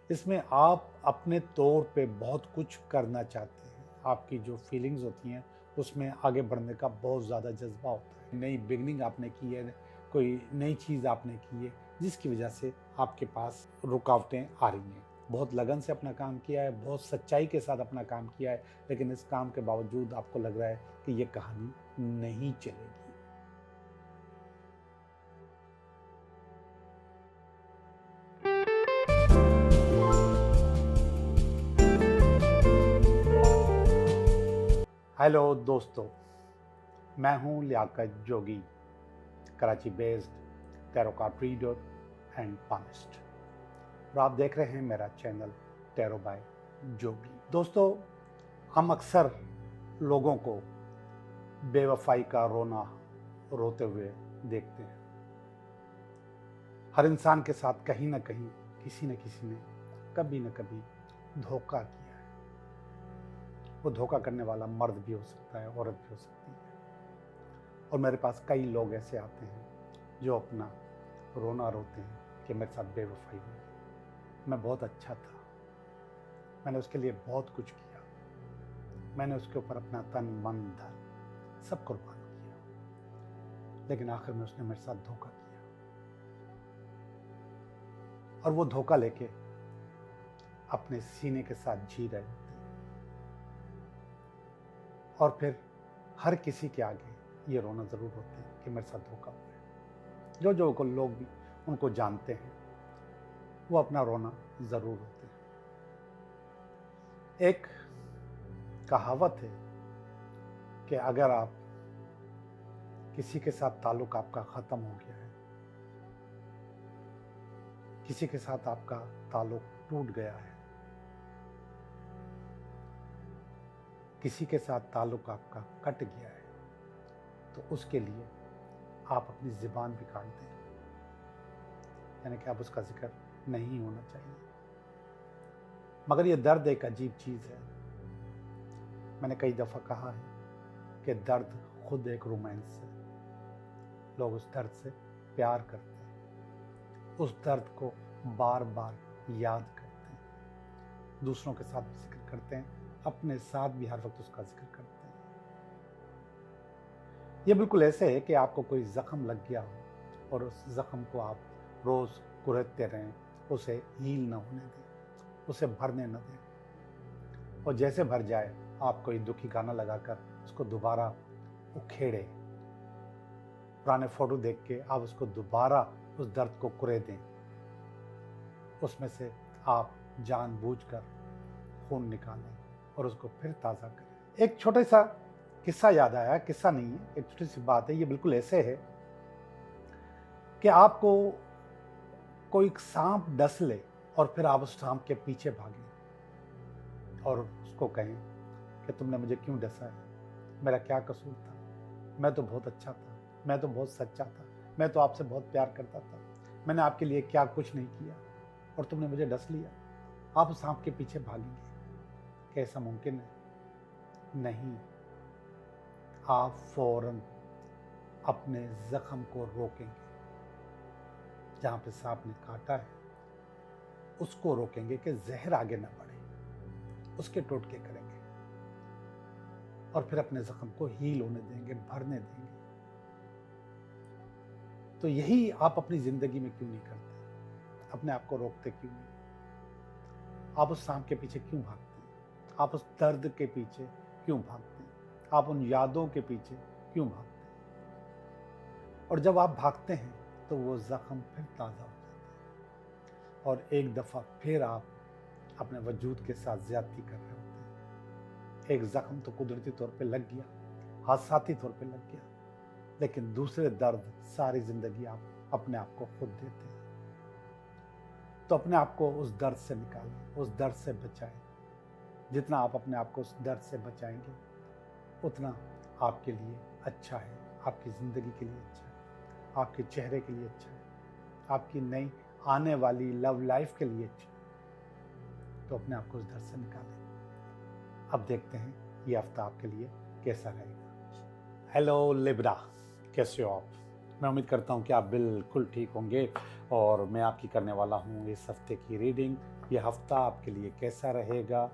इसमें आप अपने तौर पे बहुत कुछ करना चाहते हैं। आपकी जो फीलिंग्स होती हैं उसमें आगे बढ़ने का बहुत ज़्यादा जज़्बा होता है। नई बिगिनिंग आपने की है, कोई नई चीज़ आपने की है, जिसकी वजह से आपके पास रुकावटें आ रही हैं। बहुत लगन से अपना काम किया है, बहुत सच्चाई के साथ अपना काम किया है, लेकिन इस काम के बावजूद आपको लग रहा है कि ये कहानी नहीं चलेगी। हेलो दोस्तों, मैं हूं Liaquat Jogi, Karachi based tarot card reader and palmist, और आप देख रहे हैं मेरा चैनल टैरो बाय जोगी। दोस्तों, हम अक्सर लोगों को बेवफाई का रोना रोते हुए देखते हैं। हर इंसान के साथ कहीं ना कहीं किसी न किसी ने कभी न कभी धोखा किया है। वो धोखा करने वाला मर्द भी हो सकता है, औरत भी हो सकती है। और मेरे पास कई लोग ऐसे आते हैं जो अपना रोना रोते हैं कि मेरे साथ बेवफाई हुई। मैं बहुत अच्छा था, मैंने उसके लिए बहुत कुछ किया, मैंने उसके ऊपर अपना तन मन धन सब कुर्बान किया, लेकिन आखिर में उसने मेरे साथ धोखा किया। और वो धोखा लेके अपने सीने के साथ जी रहे होते हैं। और फिर हर किसी के आगे ये रोना ज़रूर होता है कि मेरे साथ धोखा हुआ है। जो जो को लोग भी उनको जानते हैं, वो अपना रोना ज़रूर होते हैं। एक कहावत है कि अगर आप किसी के साथ ताल्लुक़ आपका ख़त्म हो गया है, किसी के साथ आपका ताल्लुक़ टूट गया है, किसी के साथ ताल्लुक़ आपका कट गया है, तो उसके लिए आप अपनी ज़ुबान भी काट दें, यानी कि आप उसका जिक्र नहीं होना चाहिए। मगर ये दर्द एक अजीब चीज़ है। मैंने कई दफ़ा कहा है कि दर्द खुद एक रोमांस है। लोग उस दर्द से प्यार करते हैं, उस दर्द को बार बार याद करते हैं, दूसरों के साथ भी जिक्र करते हैं, अपने साथ भी हर वक्त उसका जिक्र करते हैं। ये बिल्कुल ऐसे है कि आपको कोई ज़ख्म लग गया हो और उस ज़ख्म को आप रोज़ कुरेदते रहें, उसे हील न होने दें, उसे भरने न दें, और जैसे भर जाए आप कोई दुखी गाना लगाकर उसको दोबारा उखेड़े। पुराने फ़ोटो देख के आप उसको दोबारा उस दर्द को कुरेदें, उसमें से आप जानबूझकर खून निकालें और उसको फिर ताज़ा करें। एक छोटा सा किस्सा याद आया, किस्सा नहीं है, एक छोटी सी बात है। ये बिल्कुल ऐसे है कि आपको कोई सांप डस ले और फिर आप उस सांप के पीछे भागें और उसको कहें कि तुमने मुझे क्यों डसा है, मेरा क्या कसूर था, मैं तो बहुत अच्छा था, मैं तो बहुत सच्चा था, मैं तो आपसे बहुत प्यार करता था, मैंने आपके लिए क्या कुछ नहीं किया और तुमने मुझे डस लिया। आप उस सांप के पीछे भागेंगे? कैसा मुमकिन है? नहीं। आप फौरन अपने जख्म को रोकेंगे, जहां पे सांप ने काटा है उसको रोकेंगे कि जहर आगे न बढ़े, उसके टोटके करेंगे और फिर अपने जख्म को हील होने देंगे, भरने देंगे। तो यही आप अपनी जिंदगी में क्यों नहीं करते? अपने आप को रोकते क्यों नहीं? आप उस सांप के पीछे क्यों भागते हैं? आप उस दर्द के पीछे क्यों भागते हैं? आप उन यादों के पीछे क्यों भागते हैं? और जब आप भागते हैं तो वो जख्म फिर ताज़ा हो जाता है और एक दफ़ा फिर आप अपने वजूद के साथ ज़्यादती कर रहे होते हैं। एक जख्म तो कुदरती तौर पे लग गया, हादसाती तौर पे लग गया, लेकिन दूसरे दर्द सारी ज़िंदगी आप अपने आप को खुद देते हैं। तो अपने आप को उस दर्द से निकालें, उस दर्द से बचाएं। जितना आप अपने आप को उस दर्द से बचाएंगे उतना आपके लिए अच्छा है, आपकी ज़िंदगी के लिए अच्छा है, आपके चेहरे के लिए अच्छा है, आपकी नई आने वाली लव लाइफ के लिए अच्छा है। तो अपने आप को उस दर्द से निकालें। अब देखते हैं ये हफ्ता आपके लिए कैसा रहेगा। हेलो लिब्रा, कैसे हो आप? मैं उम्मीद करता हूँ कि आप बिल्कुल ठीक होंगे और मैं आपकी करने वाला हूँ इस हफ्ते की रीडिंग। ये हफ्ता आपके लिए कैसा रहेगा?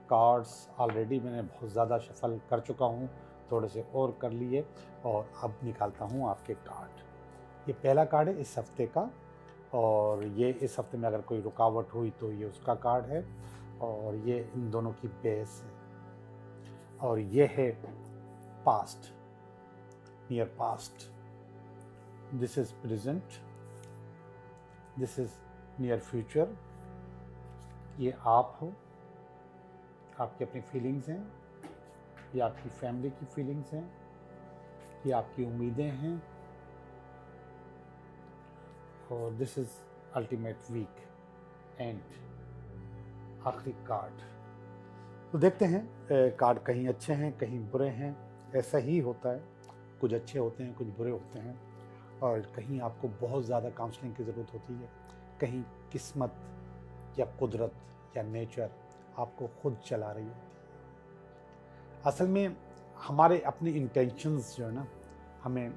कार्ड्स ऑलरेडी मैंने बहुत ज़्यादा शफल कर चुका हूँ, थोड़े से और कर लिए और अब निकालता हूँ आपके कार्ड। ये पहला कार्ड है इस हफ्ते का और ये इस हफ्ते में अगर कोई रुकावट हुई तो ये उसका कार्ड है और ये इन दोनों की बेस है। और ये है past, near past. This is present, this is near future. ये आप हो, आपकी अपनी फीलिंग्स हैं, ये आपकी फैमिली की फीलिंग्स हैं, ये आपकी उम्मीदें हैं और this is ultimate weekend आखिरी कार्ड। तो देखते हैं कार्ड कहीं अच्छे हैं कहीं बुरे हैं, ऐसा ही होता है, कुछ अच्छे होते हैं कुछ बुरे होते हैं और कहीं आपको बहुत ज़्यादा काउंसलिंग की ज़रूरत होती है, कहीं किस्मत या कुदरत या नेचर आपको खुद चला रही होती है। असल में हमारे अपने इंटेंशंस जो है ना हमें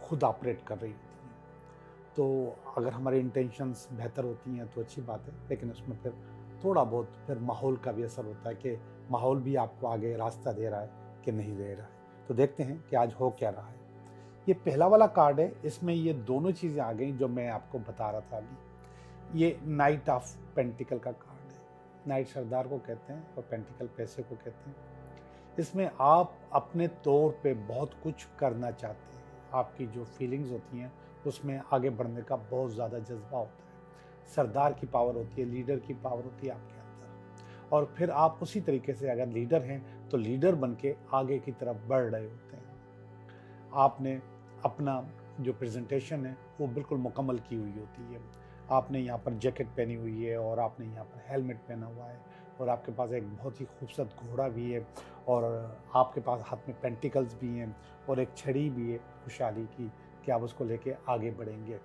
खुद ऑपरेट कर रही होती हैं। तो अगर हमारे इंटेंशंस बेहतर होती हैं तो अच्छी बात है, लेकिन उसमें फिर थोड़ा बहुत फिर माहौल का भी असर होता है कि माहौल भी आपको आगे रास्ता दे रहा है कि नहीं दे रहा है। तो देखते हैं कि आज हो क्या रहा है। ये पहला वाला कार्ड है, इसमें ये दोनों चीज़ें आ गई जो मैं आपको बता रहा था अभी। ये नाइट ऑफ पेंटिकल का कार्ड है। नाइट सरदार को कहते हैं और पेंटिकल पैसे को कहते हैं। इसमें आप अपने तौर पे बहुत कुछ करना चाहते हैं, आपकी जो फीलिंग्स होती हैं उसमें आगे बढ़ने का बहुत ज़्यादा जज्बा होता है। सरदार की पावर होती है, लीडर की पावर होती है आपके अंदर और फिर आप उसी तरीके से अगर लीडर हैं तो लीडर बन के आगे की तरफ बढ़ रहे होते हैं। आपने अपना जो प्रेजेंटेशन है वो बिल्कुल मुकम्मल की हुई होती है। आपने यहाँ पर जैकेट पहनी हुई है और आपने यहाँ पर हेलमेट पहना हुआ है और आपके पास एक बहुत ही खूबसूरत घोड़ा भी है और आपके पास हाथ में पेंटिकल्स भी हैं और एक छड़ी भी है खुशहाली की कि आप उसको लेके आगे बढ़ेंगे।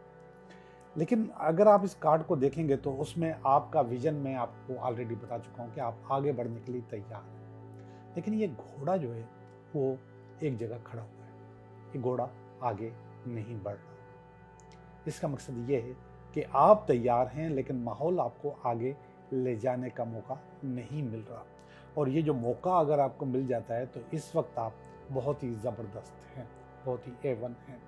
लेकिन अगर आप इस कार्ड को देखेंगे तो उसमें आपका विजन मैं आपको ऑलरेडी बता चुका हूँ कि आप आगे बढ़ने के लिए तैयार हैं। लेकिन ये घोड़ा जो है वो एक जगह खड़ा हुआ है, ये घोड़ा आगे नहीं बढ़ रहा। इसका मकसद ये है कि आप तैयार हैं लेकिन माहौल आपको आगे ले जाने का मौका नहीं मिल रहा। और ये जो मौका अगर आपको मिल जाता है तो इस वक्त आप बहुत ही ज़बरदस्त हैं, बहुत ही A1 हैं।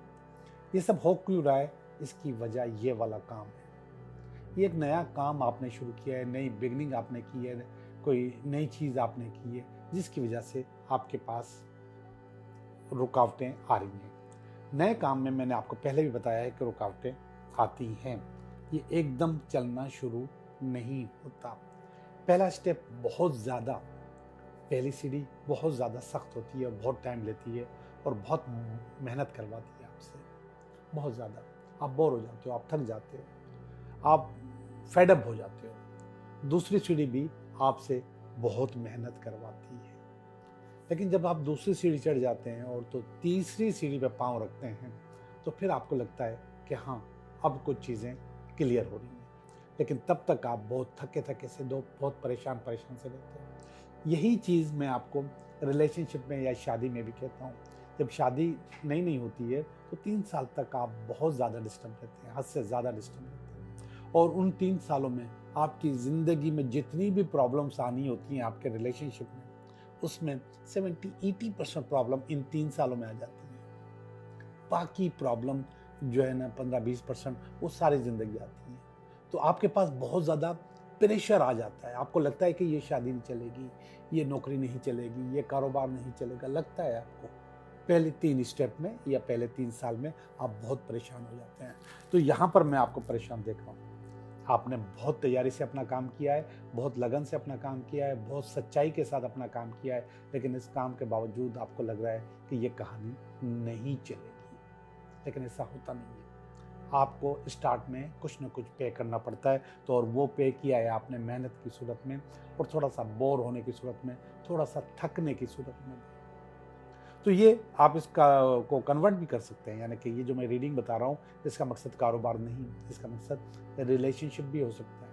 ये सब हो क्यों रहा है? इसकी वजह ये वाला काम है। ये एक नया काम आपने शुरू किया है, नई बिगनिंग आपने की है, कोई नई चीज़ आपने की है जिसकी वजह से आपके पास रुकावटें आ रही हैं। नए काम में मैंने आपको पहले भी बताया है कि रुकावटें आती हैं, ये एकदम चलना शुरू नहीं होता। पहला स्टेप बहुत ज़्यादा, पहली सीढ़ी बहुत ज़्यादा सख्त होती है, बहुत टाइम लेती है और बहुत मेहनत करवाती है आपसे, बहुत ज़्यादा। आप बोर हो जाते हो, आप थक जाते हो, आप फेडअप हो जाते हो। दूसरी सीढ़ी भी आपसे बहुत मेहनत करवाती है, लेकिन जब आप दूसरी सीढ़ी चढ़ जाते हैं और तो तीसरी सीढ़ी पे पाँव रखते हैं तो फिर आपको लगता है कि हाँ अब कुछ चीज़ें क्लियर हो रही हैं। लेकिन तब तक आप बहुत थके थके से बहुत परेशान से रहते हैं। यही चीज़ मैं आपको रिलेशनशिप में या शादी में भी कहता हूँ। जब शादी नई होती है तो 3 साल तक आप बहुत ज़्यादा डिस्टर्ब रहते हैं, हद से ज़्यादा डिस्टर्ब रहते हैं और उन 3 सालों में आपकी ज़िंदगी में जितनी भी प्रॉब्लम्स आनी होती हैं आपके रिलेशनशिप में, उसमें 70-80% प्रॉब्लम इन 3 सालों में आ जाती है। बाकी प्रॉब्लम जो है ना 15-20% वो सारी ज़िंदगी आती है। तो आपके पास बहुत ज़्यादा प्रेशर आ जाता है, आपको लगता है कि ये शादी नहीं चलेगी, ये नौकरी नहीं चलेगी, ये कारोबार नहीं चलेगा। लगता है आपको पहले 3 स्टेप में या पहले 3 साल में आप बहुत परेशान हो जाते हैं। तो यहाँ पर मैं आपको परेशान देख रहा हूँ। आपने बहुत तैयारी से अपना काम किया है, बहुत लगन से अपना काम किया है, बहुत सच्चाई के साथ अपना काम किया है, लेकिन इस काम के बावजूद आपको लग रहा है कि ये कहानी नहीं चलेगी। लेकिन ऐसा होता नहीं है। आपको स्टार्ट में कुछ न कुछ पे करना पड़ता है, तो और वो पे किया है आपने मेहनत की सूरत में और थोड़ा सा बोर होने की सूरत में, थोड़ा सा थकने की सूरत में। तो ये आप इसका को कन्वर्ट भी कर सकते हैं, यानी कि ये जो मैं रीडिंग बता रहा हूँ इसका मकसद कारोबार नहीं, इसका मकसद रिलेशनशिप भी हो सकता है,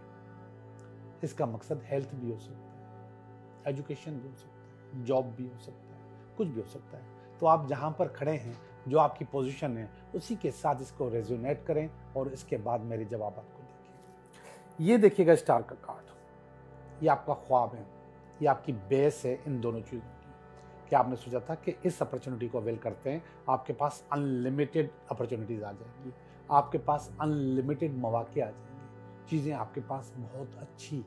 इसका मकसद हेल्थ भी हो सकता है, एजुकेशन भी हो सकता है, जॉब भी हो सकता है, कुछ भी हो सकता है। तो आप जहाँ पर खड़े हैं जो आपकी पोजीशन है उसी के साथ इसको रेजोनेट करें और इसके बाद मेरे जवाब को देखें। ये देखिएगा स्टार का कार्ड, ये आपका ख्वाब है, ये आपकी बेस है इन दोनों चीज़ों की। क्या आपने सोचा था कि इस अपॉर्चुनिटी को अवेल करते हैं, आपके पास अनलिमिटेड अपॉर्चुनिटीज़ आ जाएंगी, आपके पास अनलिमिटेड मौके आ जाएंगे, चीज़ें आपके पास बहुत अच्छी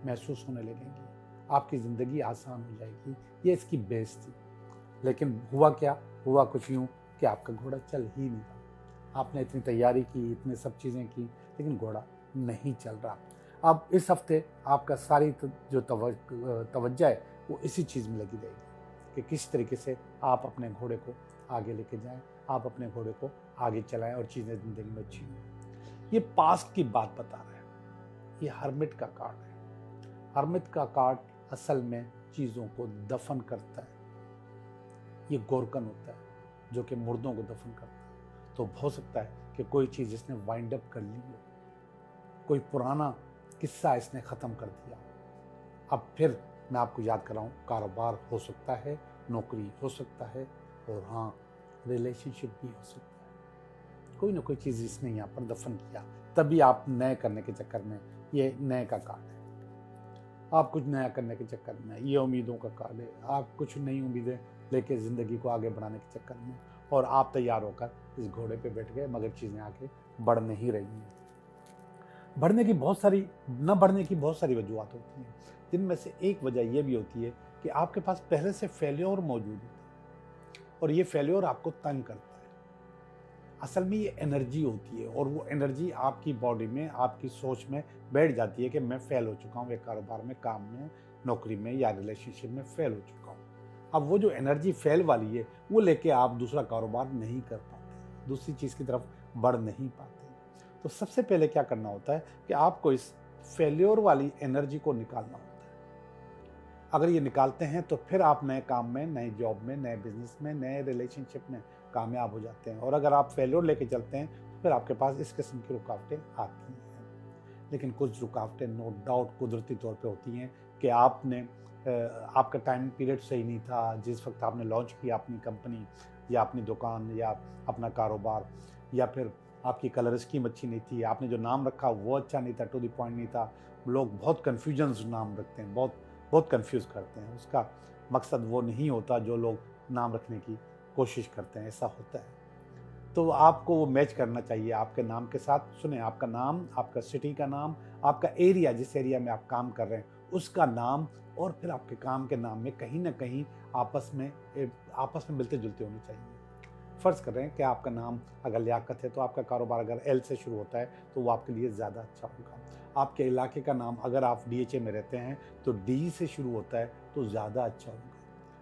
महसूस होने लगेंगी, आपकी ज़िंदगी आसान हो जाएगी। ये इसकी बेस थी। लेकिन हुआ क्या? हुआ कुछ यूँ कि आपका घोड़ा चल ही नहीं रहा। आपने इतनी तैयारी की, इतने सब चीज़ें की, लेकिन घोड़ा नहीं चल रहा। अब इस हफ्ते आपका सारी जो तवज्जो है वो इसी चीज़ में लगी रहेगी कि किस तरीके से आप अपने घोड़े को आगे लेके जाएं, आप अपने घोड़े को आगे चलाएं और चीज़ें ज़िंदगी में अच्छी हों। ये पास्ट की बात बता रहा है। ये हर्मिट का कार्ड है। हर्मिट का कार्ड असल में चीज़ों को दफन करता है। ये गोरकन होता है जो कि मुर्दों को दफन करता है। तो हो सकता है कि कोई चीज़ इसने वाइंड अप कर ली हो, कोई पुराना किस्सा इसने ख़त्म कर दिया। अब फिर मैं आपको याद कराऊं, कारोबार हो सकता है, नौकरी हो सकता है, और हाँ, रिलेशनशिप भी हो सकता है। कोई ना कोई चीज़ इसने यहाँ पर दफन किया, तभी आप नए करने के चक्कर में, ये नए का कार्ड है। आप कुछ नया करने के चक्कर में, ये उम्मीदों का कार्ड है। आप कुछ नई उम्मीदें लेके ज़िंदगी को आगे बढ़ाने के चक्कर में, और आप तैयार होकर इस घोड़े पे बैठ गए, मगर चीज़ें आगे बढ़ नहीं रही हैं। बढ़ने की बहुत सारी, न बढ़ने की बहुत सारी वजूहत होती हैं, जिनमें से एक वजह यह भी होती है कि आपके पास पहले से फेल्योर मौजूद होता है और ये फेल्योर आपको तंग करता है। असल में ये एनर्जी होती है, और वो एनर्जी आपकी बॉडी में, आपकी सोच में बैठ जाती है कि मैं फेल हो चुका हूँ, एक कारोबार में, काम में, नौकरी में या रिलेशनशिप में फेल हो चुका हूँ। अब वो जो एनर्जी फेल वाली है वो लेके आप दूसरा कारोबार नहीं कर पाते, दूसरी चीज़ की तरफ बढ़ नहीं पाते। तो सबसे पहले क्या करना होता है कि आपको इस फेल्योर वाली एनर्जी को निकालना होता है। अगर ये निकालते हैं तो फिर आप नए काम में, नए जॉब में, नए बिजनेस में, नए रिलेशनशिप में कामयाब हो जाते हैं। और अगर आप फेल्योर लेके चलते हैं तो फिर आपके पास इस किस्म की रुकावटें आती हैं। लेकिन कुछ रुकावटें नो डाउट कुदरती तौर पे होती हैं कि आपका टाइम पीरियड सही नहीं था, जिस वक्त आपने लॉन्च किया अपनी कंपनी या अपनी दुकान या अपना कारोबार, या फिर आपकी कलर स्कीम अच्छी नहीं थी, आपने जो नाम रखा वो अच्छा नहीं था, टू द पॉइंट नहीं था। लोग बहुत कन्फ्यूजन नाम रखते हैं, बहुत कंफ्यूज करते हैं। उसका मकसद वो नहीं होता जो लोग नाम रखने की कोशिश करते हैं, ऐसा होता है। तो आपको वो मैच करना चाहिए आपके नाम के साथ। सुने, आपका नाम, आपका सिटी का नाम, आपका एरिया, जिस एरिया में आप काम कर रहे हैं उसका नाम, और फिर आपके काम के नाम में कहीं ना कहीं आपस में मिलते जुलते होने चाहिए। फ़र्ज़ कर रहे हैं कि आपका नाम अगर लियाकत है तो आपका कारोबार अगर एल से शुरू होता है तो वो आपके लिए ज़्यादा अच्छा होगा। आपके इलाके का नाम, अगर आप DHA में रहते हैं तो D से शुरू होता है तो ज़्यादा अच्छा होगा।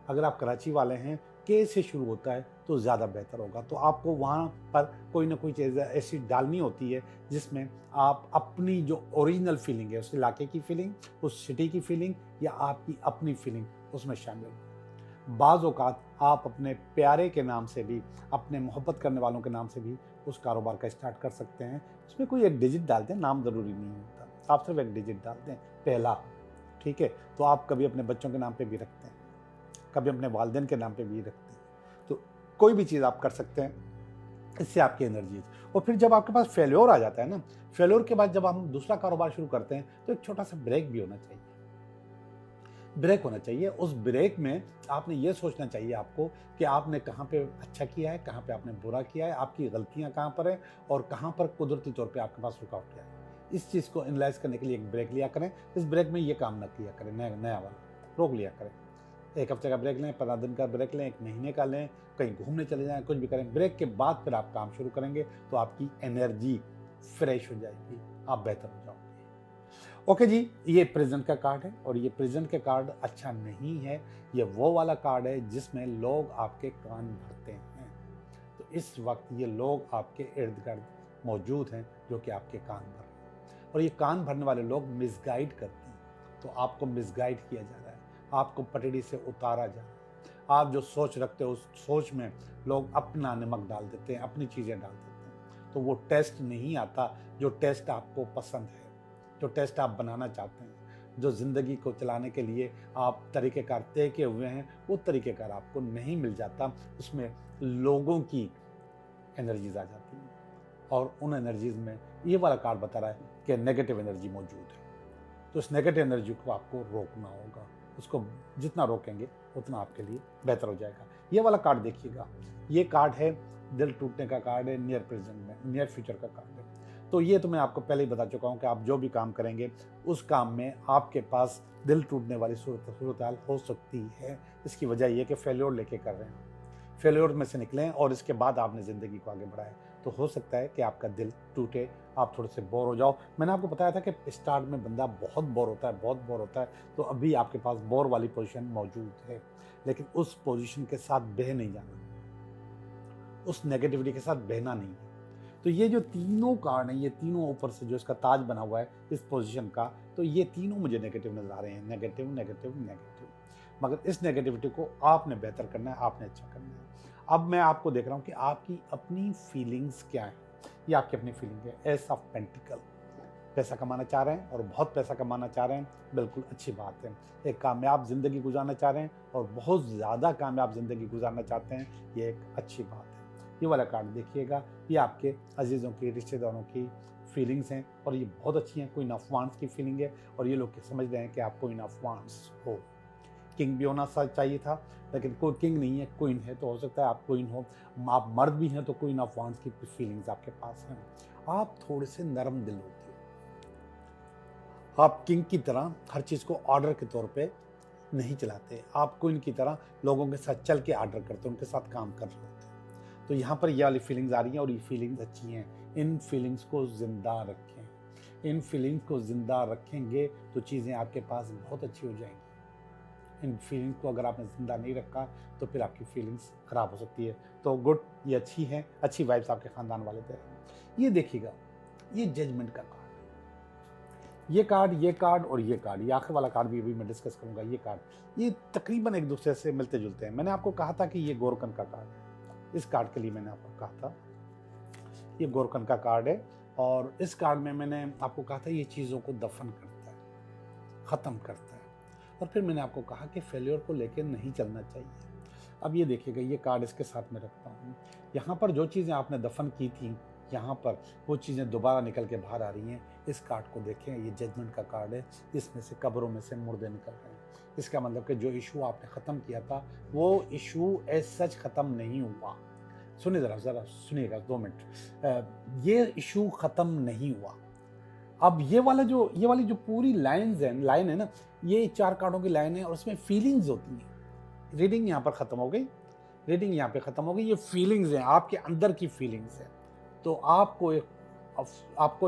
अगर आप कराची वाले हैं, K से शुरू होता है तो ज़्यादा बेहतर होगा। तो आपको वहाँ पर कोई ना कोई चीज़ ऐसी डालनी होती है जिसमें आप अपनी जो ओरिजिनल फीलिंग है, उस इलाके की फीलिंग, उस सिटी की फीलिंग, या आपकी अपनी फीलिंग उसमें शामिल हो। बाज़ औक़ात आप अपने प्यारे के नाम से भी, अपने मोहब्बत करने वालों के नाम से भी उस कारोबार का स्टार्ट कर सकते हैं। उसमें कोई एक डिजिट डाल दें, नाम ज़रूरी नहीं होता, आप सिर्फ एक डिजिट डाल दें, पहला, ठीक है। तो आप कभी अपने बच्चों के नाम पे भी रखते हैं, कभी अपने वालिदैन के नाम पे भी रखते हैं। तो कोई भी चीज़ आप कर सकते हैं, इससे आपकी एनर्जी। और फिर जब आपके पास फेल्योर आ जाता है ना, फेल्योर के बाद जब हम दूसरा कारोबार शुरू करते हैं तो एक छोटा सा ब्रेक भी होना चाहिए। ब्रेक होना चाहिए। उस ब्रेक में आपने ये सोचना चाहिए आपको कि आपने कहाँ पे अच्छा किया है, कहाँ पे आपने बुरा किया है, आपकी गलतियाँ कहाँ पर हैं, और कहाँ पर कुदरती तौर पे आपके पास रुकावट क्या है। इस चीज़ को एनालाइज करने के लिए एक ब्रेक लिया करें। इस ब्रेक में ये काम ना किया करें, नया वाला रोक लिया करें। 1 हफ्ते का ब्रेक लें, 15 दिन का ब्रेक लें, 1 महीने का लें, कहीं घूमने चले जाएँ, कुछ भी करें। ब्रेक के बाद फिर आप काम शुरू करेंगे तो आपकी एनर्जी फ्रेश हो जाएगी, आप बेहतर हो जाओगे। ओके जी, ये प्रेजेंट का कार्ड है, और ये प्रेजेंट के कार्ड अच्छा नहीं है। ये वो वाला कार्ड है जिसमें लोग आपके कान भरते हैं। तो इस वक्त ये लोग आपके इर्द गिर्द मौजूद हैं जो कि आपके कान भर रहे हैं, और ये कान भरने वाले लोग मिसगाइड करते हैं। तो आपको मिसगाइड किया जा रहा है, आपको पटड़ी से उतारा जा रहा है। आप जो सोच रखते हो उस सोच में लोग अपना नमक डाल देते हैं, अपनी चीज़ें डाल देते हैं। तो वो टेस्ट नहीं आता जो टेस्ट आपको पसंद है, जो टेस्ट आप बनाना चाहते हैं, जो ज़िंदगी को चलाने के लिए आप तरीक़ेकार तय किए हुए हैं, वो तरीक़ेकार आपको नहीं मिल जाता। उसमें लोगों की एनर्जीज आ जाती हैं, और उन एनर्जीज में ये वाला कार्ड बता रहा है कि नेगेटिव एनर्जी मौजूद है। तो इस नेगेटिव एनर्जी को आपको रोकना होगा, उसको जितना रोकेंगे उतना आपके लिए बेहतर हो जाएगा। ये वाला कार्ड देखिएगा, ये कार्ड है दिल टूटने का कार्ड है, नियर प्रेजेंट में, नियर फ्यूचर का कार्ड है। तो ये तो मैं आपको पहले ही बता चुका हूँ कि आप जो भी काम करेंगे उस काम में आपके पास दिल टूटने वाली सूरत हाल हो सकती है। इसकी वजह ये कि फेल्योर लेके कर रहे हैं, फेल्योर में से निकलें और इसके बाद आपने ज़िंदगी को आगे बढ़ाएं। तो हो सकता है कि आपका दिल टूटे, आप थोड़े से बोर हो जाओ। मैंने आपको बताया था कि स्टार्ट में बंदा बहुत बोर होता है, बहुत बोर होता है। तो अभी आपके पास बोर वाली पोजीशन मौजूद है, लेकिन उस पोजीशन के साथ बह नहीं जाना, उस नेगेटिविटी के साथ बहना नहीं है। तो ये जो तीनों कार्ड हैं, ये तीनों ऊपर से जो इसका ताज बना हुआ है इस पोजीशन का, तो ये तीनों मुझे नेगेटिव नजर आ रहे हैं, नेगेटिव नेगेटिव नेगेटिव। मगर इस नेगेटिविटी को आपने बेहतर करना है, आपने अच्छा करना है। अब मैं आपको देख रहा हूँ कि आपकी अपनी फीलिंग्स क्या है। ये आपकी अपनी फीलिंग है, एस ऑफ पेंटिकल। पैसा कमाना चाह रहे हैं और बहुत पैसा कमाना चाह रहे हैं, बिल्कुल अच्छी बात है। एक कामयाब ज़िंदगी गुजारना चाह रहे हैं और बहुत ज़्यादा कामयाब ज़िंदगी गुजारना चाहते हैं, ये एक अच्छी बात है। ये वाला कार्ड देखिएगा, ये आपके अजीज़ों की, रिश्तेदारों की फीलिंग्स हैं और ये बहुत अच्छी हैं। क्वीन ऑफ वांड्स की फीलिंग है और ये लोग समझ रहे हैं कि आप क्वीन ऑफ वांड्स हो। किंग भी होना चाहिए था, लेकिन कोई किंग नहीं है, क्वीन है, तो हो सकता है आप क्वीन हो। आप मर्द भी हैं तो क्वीन ऑफ वांड्स की फीलिंग्स आपके पास हैं। आप थोड़े से नरम दिल होते हो, आप किंग की तरह हर चीज़ को ऑर्डर के तौर पे नहीं चलाते, आप क्वीन की तरह लोगों के साथ चल के ऑर्डर करते, उनके साथ काम कर रहे होते। तो यहाँ पर ये वाली फीलिंग्स आ रही हैं और ये फीलिंग्स अच्छी हैं। इन फीलिंग्स को ज़िंदा रखें, इन फीलिंग्स को ज़िंदा रखेंगे तो चीज़ें आपके पास बहुत अच्छी हो जाएंगी। इन फीलिंग्स को अगर आपने ज़िंदा नहीं रखा तो फिर आपकी फीलिंग्स ख़राब हो सकती है। तो गुड, ये अच्छी है, अच्छी वाइब्स आपके ख़ानदान वाले दे रहे हैं। ये देखिएगा, ये जजमेंट का कार्ड, ये कार्ड और ये कार्ड, ये आखिर वाला कार्ड भी अभी मैं डिस्कस करूँगा। ये कार्ड, ये तकरीबन एक दूसरे से मिलते जुलते हैं। मैंने आपको कहा था कि ये गोरकन का कार्ड है। इस कार्ड के लिए मैंने आपको कहा था ये गोरकन का कार्ड है, और इस कार्ड में मैंने आपको कहा था ये चीज़ों को दफन करता है, ख़त्म करता है। और फिर मैंने आपको कहा कि फेल्योर को लेकर नहीं चलना चाहिए। अब ये देखिएगा, ये कार्ड इसके साथ में रखता हूँ। यहाँ पर जो चीज़ें आपने दफन की थी, यहाँ पर वो चीज़ें दोबारा निकल के बाहर आ रही हैं। इस कार्ड को देखें, ये जजमेंट का कार्ड है, इसमें से कब्रों में से मुर्दे निकल रहे हैं। इसका मतलब कि जो इशू आपने ख़त्म किया था वो इशू एज सच ख़त्म नहीं हुआ। सुनिए ज़रा सुनिएगा 2 मिनट। ये इशू ख़त्म नहीं हुआ। अब ये वाली जो पूरी लाइन है ना, ये 4 कार्डों की लाइन है और उसमें फीलिंग्स होती हैं। रीडिंग यहाँ पर ख़त्म हो गई, रीडिंग यहाँ पे ख़त्म हो गई। ये फीलिंग्स हैं, आपके अंदर की फीलिंग्स हैं। तो आपको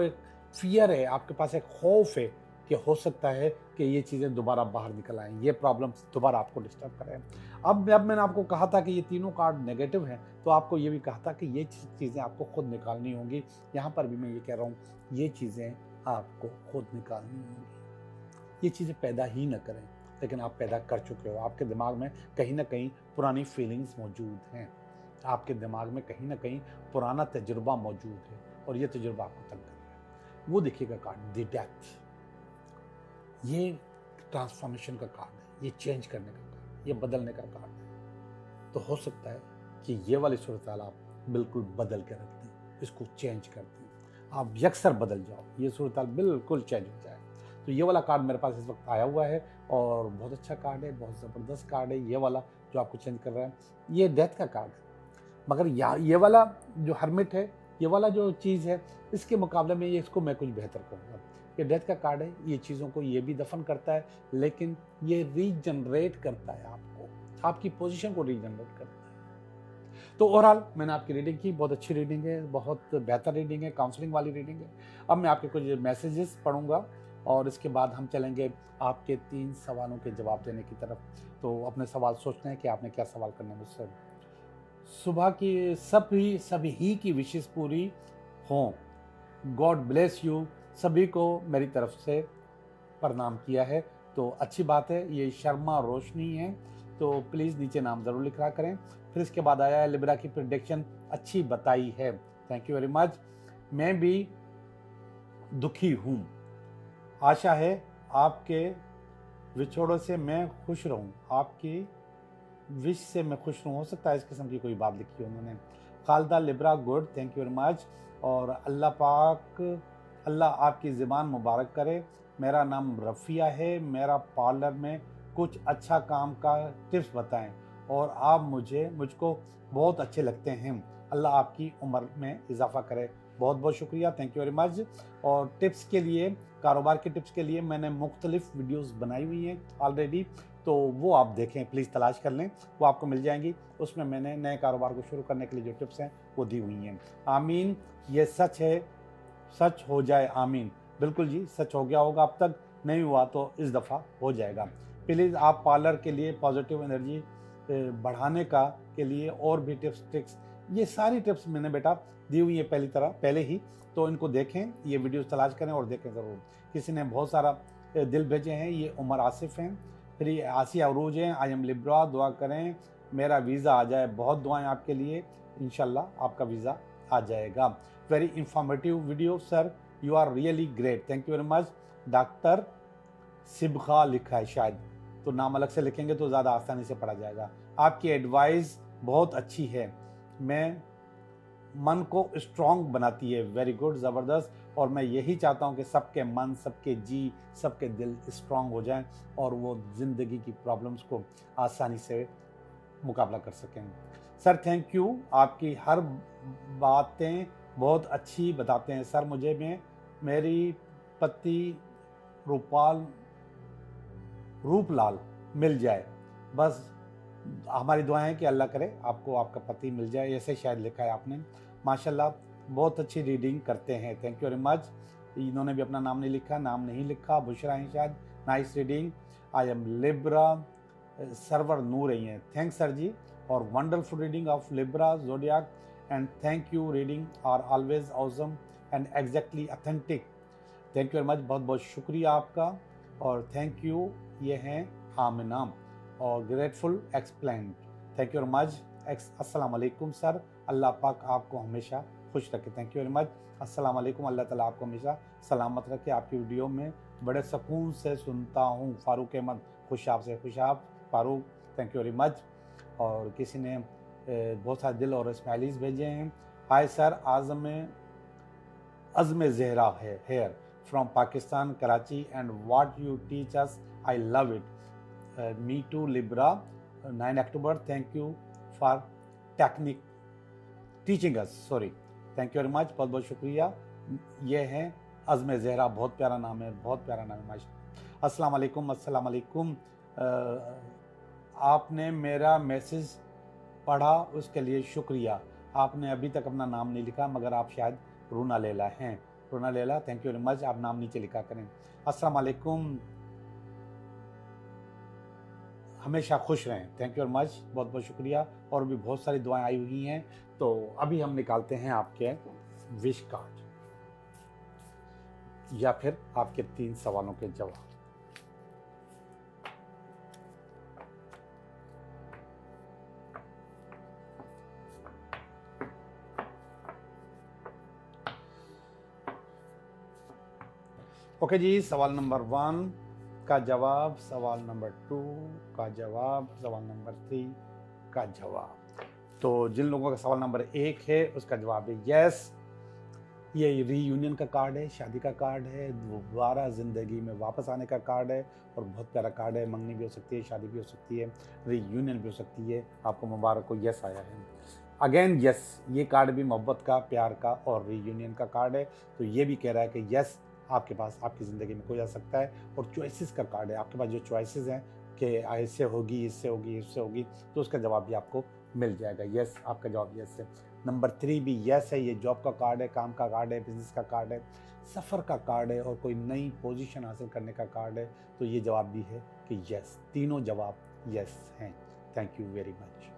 एक फियर है, आपके पास एक खौफ है कि हो सकता है कि ये चीज़ें दोबारा बाहर निकल आएँ, ये प्रॉब्लम्स दोबारा आपको डिस्टर्ब करें। अब मैंने आपको कहा था कि ये तीनों कार्ड नेगेटिव हैं, तो आपको ये भी कहा था कि ये चीज़ें आपको खुद निकालनी होंगी। यहाँ पर भी मैं ये कह रहा हूँ, ये चीज़ें आपको खुद निकालनी होंगी। ये चीज़ें पैदा ही न करें, लेकिन आप पैदा कर चुके हो। आपके दिमाग में कहीं ना कहीं पुरानी फीलिंग्स मौजूद हैं, आपके दिमाग में कहीं ना कहीं पुराना तजुर्बा मौजूद है और ये तजुर्बा आपको तंग कर रहा है। वो देखिएगा कार्ड द डेथ, ये ट्रांसफॉर्मेशन का कार्ड है, ये चेंज करने का कार्ड, ये बदलने का कार्ड है। तो हो सकता है कि ये वाली सूरत हाल आप बिल्कुल बदल के रख दें, इसको चेंज कर दें, आप यकसर बदल जाओ, ये सूरत हाल बिल्कुल चेंज हो जाए। तो ये वाला कार्ड मेरे पास इस वक्त आया हुआ है और बहुत अच्छा कार्ड है, बहुत ज़बरदस्त कार्ड है। ये वाला जो आपको चेंज कर रहा है, ये डेथ का कार्ड है। मगर ये वाला जो हर्मिट है, ये वाला जो चीज़ है, इसके मुकाबले में ये इसको मैं कुछ बेहतर कहूँगा। ये डेथ का कार्ड है, ये चीज़ों को ये भी दफन करता है, लेकिन ये रीजनरेट करता है, आपकी पोजीशन को रीजनरेट करता है। तो ओवरऑल मैंने आपकी रीडिंग की, बहुत अच्छी रीडिंग है, बहुत बेहतर रीडिंग है, काउंसलिंग वाली रीडिंग है। अब मैं आपके कुछ मैसेजेस पढ़ूंगा और इसके बाद हम चलेंगे आपके 3 सवालों के जवाब देने की तरफ। तो अपने सवाल सोचते हैं कि आपने क्या सवाल करने हैं मुझसे। सुबह की सभी की विशेष पूरी हों, गॉड ब्लेस यू, सभी को मेरी तरफ से प्रणाम किया है। तो अच्छी बात है। ये शर्मा रोशनी है, तो प्लीज़ नीचे नाम ज़रूर लिखा करें। फिर इसके बाद आया है लिब्रा की प्रेडिक्शन अच्छी बताई है, थैंक यू वेरी मच। मैं भी दुखी हूँ, आशा है आपके विछोड़ों से मैं खुश रहूँ, आपकी विश से मैं खुश रहूँ। हो सकता है इस किस्म की कोई बात लिखी हो उन्होंने। Khalda Libra good, thank you very much. और अल्लाह आपकी ज़बान मुबारक करे। मेरा नाम रफ़िया है, मेरा पार्लर में कुछ अच्छा काम का टिप्स बताएं और आप मुझको बहुत अच्छे लगते हैं। अल्लाह आपकी उम्र में इजाफ़ा करे। बहुत बहुत शुक्रिया, थैंक यू वेरी मच। और टिप्स के लिए, कारोबार के टिप्स के लिए मैंने मुख्तलिफ वीडियोस बनाई हुई हैं ऑलरेडी, तो वो आप देखें, प्लीज़ तलाश कर लें, वो आपको मिल जाएंगी। उसमें मैंने नए कारोबार को शुरू करने के लिए जो टिप्स हैं वो दी हुई हैं। आमीन, ये सच है, सच हो जाए आमीन। बिल्कुल जी, सच हो गया होगा, अब तक नहीं हुआ तो इस दफ़ा हो जाएगा। प्लीज़ आप पार्लर के लिए पॉजिटिव एनर्जी बढ़ाने का के लिए और भी टिप्स ट्रिक्स, ये सारी टिप्स मैंने बेटा दी हुई है पहले ही, तो इनको देखें, ये वीडियोस तलाश करें और देखें ज़रूर। किसी ने बहुत सारा दिल भेजे हैं, ये उमर आसिफ हैं, फिर ये आसिया अरूज हैं, आई एम लिब्रा, दुआ करें मेरा वीज़ा आ जाए। बहुत दुआएं आपके लिए, इंशाल्लाह आपका वीज़ा आ जाएगा। Very informative video sir, you are really great, thank you very much. Doctor Sibkha लिखा है शायद, तो नाम अलग से लिखेंगे तो ज़्यादा आसानी से पढ़ा जाएगा। आपकी एडवाइस बहुत अच्छी है, मैं मन को स्ट्रॉन्ग बनाती है। वेरी गुड, ज़बरदस्त। और मैं यही चाहता हूँ कि सबके मन, सबके जी, सबके दिल स्ट्रॉन्ग हो जाएं और वो ज़िंदगी की प्रॉब्लम्स को आसानी से मुकाबला कर सकें। सर थैंक यू, आपकी हर बातें बहुत अच्छी बताते हैं सर। मुझे मेरी पति रूपलाल मिल जाए, बस हमारी दुआ है कि अल्लाह करे आपको आपका पति मिल जाए। ऐसे शायद लिखा है आपने, माशाल्लाह बहुत अच्छी रीडिंग करते हैं, थैंक यू वेरी मच। इन्होंने भी अपना नाम नहीं लिखा, बुशरा हैं शायद, nice reading. I am Libra, Sarwar Noor रही हैं, थैंक्स सर जी। और wonderful reading of Libra zodiac and thank you, reading are always awesome and exactly authentic, thank you very much, बहुत बहुत शुक्रिया आपका। और थैंक यू, ये हैं आमिना और grateful explain, thank you very much. अस्सलाम वालेकुम सर, अल्लाह पाक आपको हमेशा खुश रखे, थैंक यू वेरी मच। अस्सलाम वालेकुम, अल्लाह ताला आपको हमेशा सलामत रखे। आपकी वीडियो में बड़े सुकून से सुनता हूँ। फारूक अहमद, खुशाब से Khushab Farooq, thank you very much. और किसी ने बहुत सारे दिल और स्माइलीज भेजे हैं। हाय सर, अज़्म ज़हरा है here from Pakistan Karachi and what you teach us I love it, me too Libra 9 October, thank you for technique teaching us, sorry, thank you very much, बहुत बहुत शुक्रिया। ये है अज़्म ज़हरा, बहुत प्यारा नाम है, बहुत प्यारा नाम है माशाअल्लाह। अस्सलाम वालेकुम, अस्सलाम वालेकुम। आपने मेरा मैसेज पढ़ा उसके लिए शुक्रिया। आपने अभी तक अपना नाम नहीं लिखा, मगर आप शायद रूना लैला हैं। Runa Laila, thank you very much, आप नाम नीचे लिखा करें। अस्सलाम वालेकुम, हमेशा खुश रहें, थैंक यू वेरी मच, बहुत बहुत शुक्रिया। और भी बहुत सारी दुआएं आई हुई हैं, तो अभी हम निकालते हैं आपके विश कार्ड या फिर आपके 3 सवालों के जवाब। ओके जी, सवाल नंबर 1 का जवाब, सवाल नंबर 2 का जवाब, सवाल नंबर 3 का जवाब। तो जिन लोगों का सवाल नंबर 1 है उसका जवाब है यस। ये रीयूनियन का कार्ड है, शादी का कार्ड है, दोबारा ज़िंदगी में वापस आने का कार्ड है और बहुत प्यारा कार्ड है। मंगनी भी हो सकती है, शादी भी हो सकती है, रीयूनियन भी हो सकती है। आपको मुबारक हो, यस आया है। अगेन यस, ये कार्ड भी मोहब्बत का, प्यार का और रीयूनियन का कार्ड है। तो ये भी कह रहा है कि यस, आपके पास आपकी ज़िंदगी में कोई आ सकता है। और चॉइसेस का कार्ड है, आपके पास जो चॉइसेस हैं कि ऐसे होगी, इससे होगी, इससे होगी, तो उसका जवाब भी आपको मिल जाएगा। यस, आपका जवाब यस है। नंबर 3 भी यस है। ये जॉब का कार्ड है, काम का कार्ड है, बिजनेस का कार्ड है, सफ़र का कार्ड है और कोई नई पोजीशन हासिल करने का कार्ड है। तो ये जवाब भी है कि यस, तीनों जवाब यस हैं। Thank you very much.